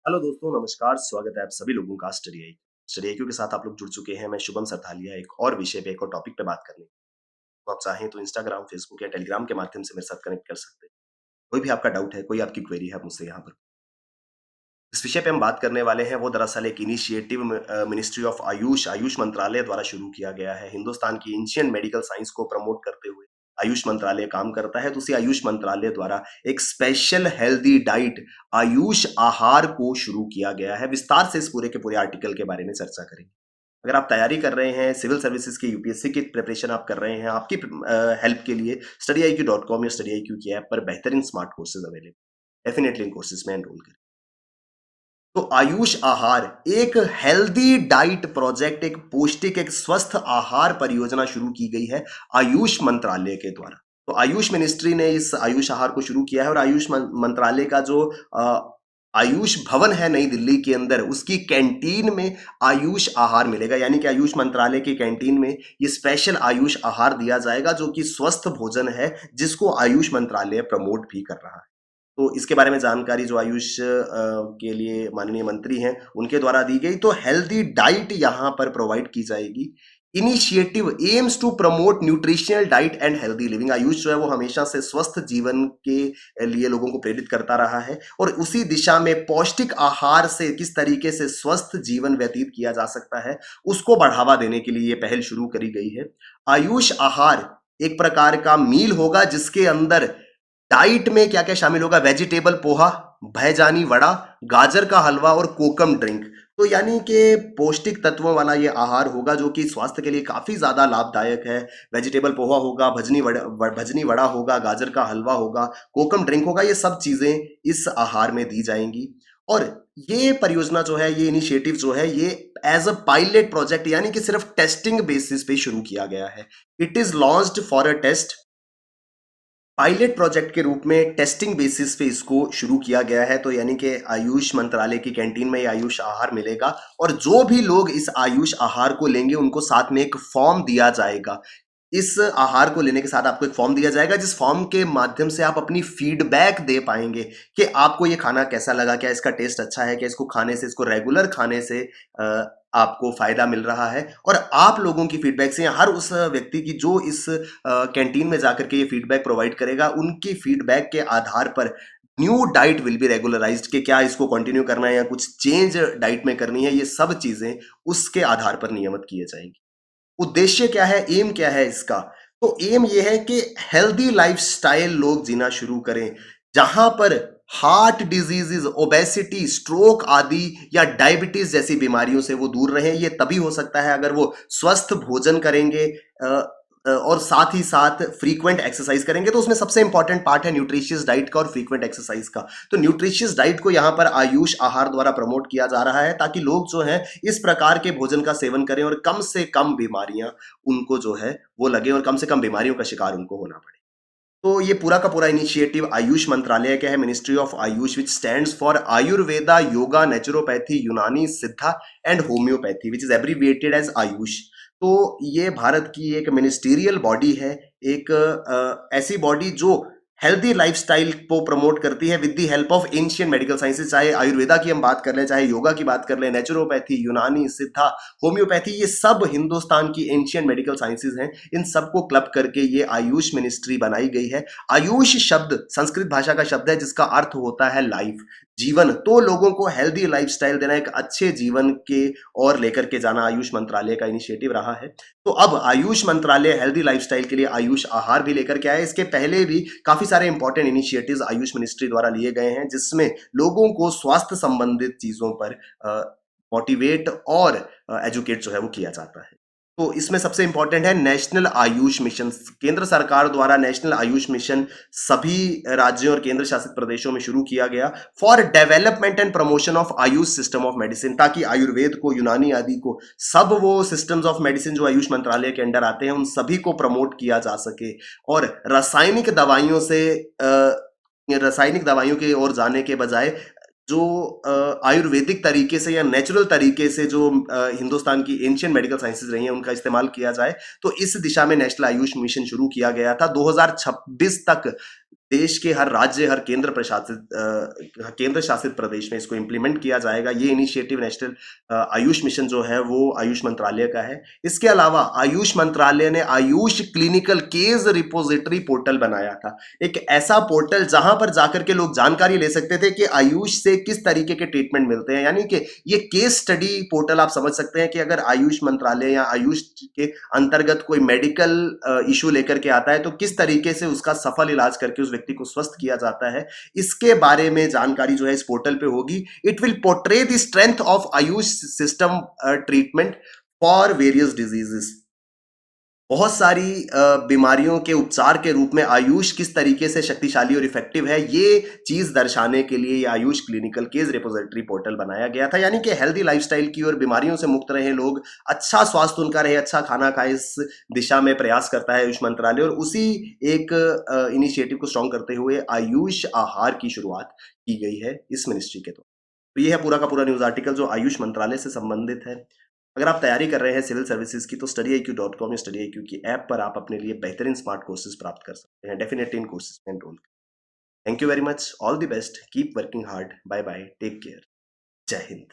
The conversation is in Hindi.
हेलो दोस्तों, नमस्कार। स्वागत है आप सभी लोगों का स्टडी आई क्यू के साथ आप लोग जुड़ चुके हैं। मैं शुभम सरथालिया एक और विषय पे, एक और टॉपिक पे बात करने। तो आप चाहें तो इंस्टाग्राम, फेसबुक या टेलीग्राम के माध्यम से मेरे साथ कनेक्ट कर सकते हैं। कोई भी आपका डाउट है, कोई आपकी क्वेरी है, आप मुझसे यहाँ पर। इस विषय पे हम बात करने वाले हैं, वो दरअसल एक इनिशिएटिव मिनिस्ट्री ऑफ आयुष मंत्रालय द्वारा शुरू किया गया है। हिंदुस्तान की एंशिएंट मेडिकल साइंस को प्रमोट करते हुए आयुष मंत्रालय काम करता है। तो उसी आयुष मंत्रालय द्वारा एक स्पेशल हेल्दी डाइट, आयुष आहार को शुरू किया गया है। विस्तार से इस पूरे के पूरे आर्टिकल के बारे में चर्चा करेंगे। अगर आप तैयारी कर रहे हैं, सिविल सर्विसेज की, यूपीएससी की प्रिपरेशन आप कर रहे हैं, आपकी हेल्प के लिए studyIQ.com या StudyIQ की ऐप पर बेहतरीन स्मार्ट कोर्सेज अवेलेबल। डेफिनेटली इन कोर्सेज में एनरोल करें। तो आयुष आहार एक हेल्दी डाइट प्रोजेक्ट, एक पौष्टिक, एक स्वस्थ आहार परियोजना शुरू की गई है आयुष मंत्रालय के द्वारा। तो आयुष मिनिस्ट्री ने इस आयुष आहार को शुरू किया है और आयुष मंत्रालय का जो आयुष भवन है नई दिल्ली के अंदर, उसकी कैंटीन में आयुष आहार मिलेगा। यानी कि आयुष मंत्रालय की कैंटीन में ये स्पेशल आयुष आहार दिया जाएगा, जो कि स्वस्थ भोजन है, जिसको आयुष मंत्रालय प्रमोट भी कर रहा है। तो इसके बारे में जानकारी जो आयुष के लिए माननीय मंत्री हैं, उनके द्वारा दी गई। तो हेल्दी डाइट यहाँ पर प्रोवाइड की जाएगी। Initiative aims to promote nutritional diet and healthy living. Ayush जो है वो हमेशा से स्वस्थ जीवन के लिए लोगों को प्रेरित करता रहा है और उसी दिशा में पौष्टिक आहार से किस तरीके से स्वस्थ जीवन व्यतीत किया जा सकता है, उसको बढ़ावा देने के लिए ये पहल शुरू करी गई है। आयुष आहार एक प्रकार का मील होगा जिसके अंदर डाइट में क्या क्या शामिल होगा? वेजिटेबल पोहा, भैजानी वड़ा, गाजर का हलवा और कोकम ड्रिंक। तो यानी कि पौष्टिक तत्वों वाला ये आहार होगा, जो कि स्वास्थ्य के लिए काफी ज्यादा लाभदायक है। वेजिटेबल पोहा होगा, भजनी वड़ा होगा, गाजर का हलवा होगा, कोकम ड्रिंक होगा। ये सब चीजें इस आहार में दी जाएंगी। और ये परियोजना जो है, ये इनिशिएटिव जो है, ये एज अ पायलट प्रोजेक्ट, यानी कि सिर्फ टेस्टिंग बेसिस पे शुरू किया गया है। It is launched for a test. Pilot project के रूप में टेस्टिंग बेसिस पे इसको शुरू किया गया है। तो यानी कि आयुष मंत्रालय की कैंटीन में ये आयुष आहार मिलेगा और जो भी लोग इस आयुष आहार को लेंगे, उनको साथ में एक फॉर्म दिया जाएगा। इस आहार को लेने के साथ आपको एक फॉर्म दिया जाएगा, जिस फॉर्म के माध्यम से आप अपनी फीडबैक दे पाएंगे कि आपको ये खाना कैसा लगा, क्या इसका टेस्ट अच्छा है, क्या इसको खाने से, इसको रेगुलर खाने से आपको फायदा मिल रहा है। और आप लोगों की फीडबैक से, हर उस व्यक्ति की जो इस कैंटीन में जाकर के ये फीडबैक प्रोवाइड करेगा, उनकी फीडबैक के आधार पर new diet will be regularised, कि क्या इसको कंटिन्यू करना है या कुछ चेंज डाइट में करनी है। ये सब चीजें उसके आधार पर नियमित किए जाएंगी। उद्देश्य क्या है, एम क्या है इसका? तो एम ये है कि हेल्दी लाइफस्टाइल लोग जीना शुरू करें, जहां पर हार्ट डिजीजेज, ओबेसिटी, स्ट्रोक आदि या डायबिटीज जैसी बीमारियों से वो दूर रहें। ये तभी हो सकता है अगर वो स्वस्थ भोजन करेंगे और साथ ही साथ फ्रीक्वेंट एक्सरसाइज करेंगे। तो उसमें सबसे इंपॉर्टेंट पार्ट है न्यूट्रिशियस डाइट का और फ्रीक्वेंट एक्सरसाइज का। तो न्यूट्रिशियस डाइट को यहाँ पर आयुष आहार द्वारा प्रमोट किया जा रहा है, ताकि लोग जो है इस प्रकार के भोजन का सेवन करें और कम से कम बीमारियां उनको जो है वो लगे और कम से कम बीमारियों का शिकार उनको होना पड़े। तो ये पूरा का पूरा इनिशिएटिव आयुष मंत्रालय का है, ministry of Ayush, which stands for Ayurveda, yoga, naturopathy, Unani, Siddha and homoeopathy, which is abbreviated as Ayush. तो ये भारत की एक मिनिस्टीरियल बॉडी है, एक ऐसी बॉडी जो हेल्दी लाइफस्टाइल को प्रमोट करती है with the help of ancient medical sciences. चाहे आयुर्वेदा की हम बात कर लें, चाहे योगा की बात कर लें, नेचुरोपैथी, यूनानी, सिद्धा, होम्योपैथी, ये सब हिंदुस्तान की एंशिएंट मेडिकल साइंसेज हैं। इन सबको क्लब करके ये आयुष मिनिस्ट्री बनाई गई है। आयुष शब्द संस्कृत भाषा का शब्द है, जिसका अर्थ होता है लाइफ, जीवन। तो लोगों को हेल्दी लाइफस्टाइल देना, एक अच्छे जीवन के और लेकर के जाना आयुष मंत्रालय का इनिशिएटिव रहा है। तो अब आयुष मंत्रालय हेल्दी लाइफस्टाइल के लिए आयुष आहार भी लेकर के आया है। इसके पहले भी काफी सारे इंपॉर्टेंट इनिशिएटिव्स आयुष मिनिस्ट्री द्वारा लिए गए हैं, जिसमें लोगों को स्वास्थ्य संबंधित चीजों पर मोटिवेट और एजुकेट जो है वो किया जाता है। तो इसमें सबसे इंपॉर्टेंट है नेशनल आयुष मिशन। केंद्र सरकार द्वारा नेशनल आयुष मिशन सभी राज्यों और केंद्र शासित प्रदेशों में शुरू किया गया, for development and promotion of Ayush system of medicine, ताकि आयुर्वेद को, यूनानी आदि को, सब वो सिस्टम्स ऑफ मेडिसिन जो आयुष मंत्रालय के अंडर आते हैं, उन सभी को प्रमोट किया जा सके और रासायनिक दवाइयों की ओर जाने के बजाय जो आयुर्वेदिक तरीके से या नेचुरल तरीके से जो हिंदुस्तान की एंशिएंट मेडिकल साइंसेज रही हैं, उनका इस्तेमाल किया जाए। तो इस दिशा में नेशनल आयुष मिशन शुरू किया गया था। 2026 तक देश के हर राज्य, हर केंद्र शासित प्रदेश में इसको इम्प्लीमेंट किया जाएगा। ये इनिशिएटिव नेशनल आयुष मिशन जो है वो आयुष मंत्रालय का है। इसके अलावा आयुष मंत्रालय ने Ayush clinical case repository portal बनाया था। एक ऐसा पोर्टल जहां पर जाकर के लोग जानकारी ले सकते थे कि आयुष से किस तरीके के ट्रीटमेंट मिलते हैं। यानी कि ये केस स्टडी पोर्टल आप समझ सकते हैं कि अगर आयुष मंत्रालय या आयुष के अंतर्गत कोई मेडिकल इशू लेकर के आता है तो किस तरीके से उसका सफल इलाज करके उस व्यक्ति को स्वस्थ किया जाता है, इसके बारे में जानकारी जो है इस पोर्टल पे होगी। It will portray the strength of Ayush system treatment for various diseases. बहुत सारी बीमारियों के उपचार के रूप में आयुष किस तरीके से शक्तिशाली और इफेक्टिव है, ये चीज दर्शाने के लिए ये Ayush clinical case repository portal बनाया गया था। यानी कि हेल्दी लाइफस्टाइल की और बीमारियों से मुक्त रहे लोग, अच्छा स्वास्थ्य उनका रहे, अच्छा खाना खाए, इस दिशा में प्रयास करता है आयुष मंत्रालय। और उसी एक इनिशिएटिव को स्ट्रॉन्ग करते हुए आयुष आहार की शुरुआत की गई है इस मिनिस्ट्री के द्वारा। तो ये है पूरा का पूरा न्यूज आर्टिकल जो आयुष मंत्रालय से संबंधित है। अगर आप तैयारी कर रहे हैं सिविल सर्विसेज की तो studyIQ.com या studyIQ की ऐप पर आप अपने लिए बेहतरीन स्मार्ट कोर्सेज प्राप्त कर सकते हैं। डेफिनेटली इन कोर्सेज में enrol. Thank you very much, all the best, keep working hard, bye bye, take care, Jai Hind.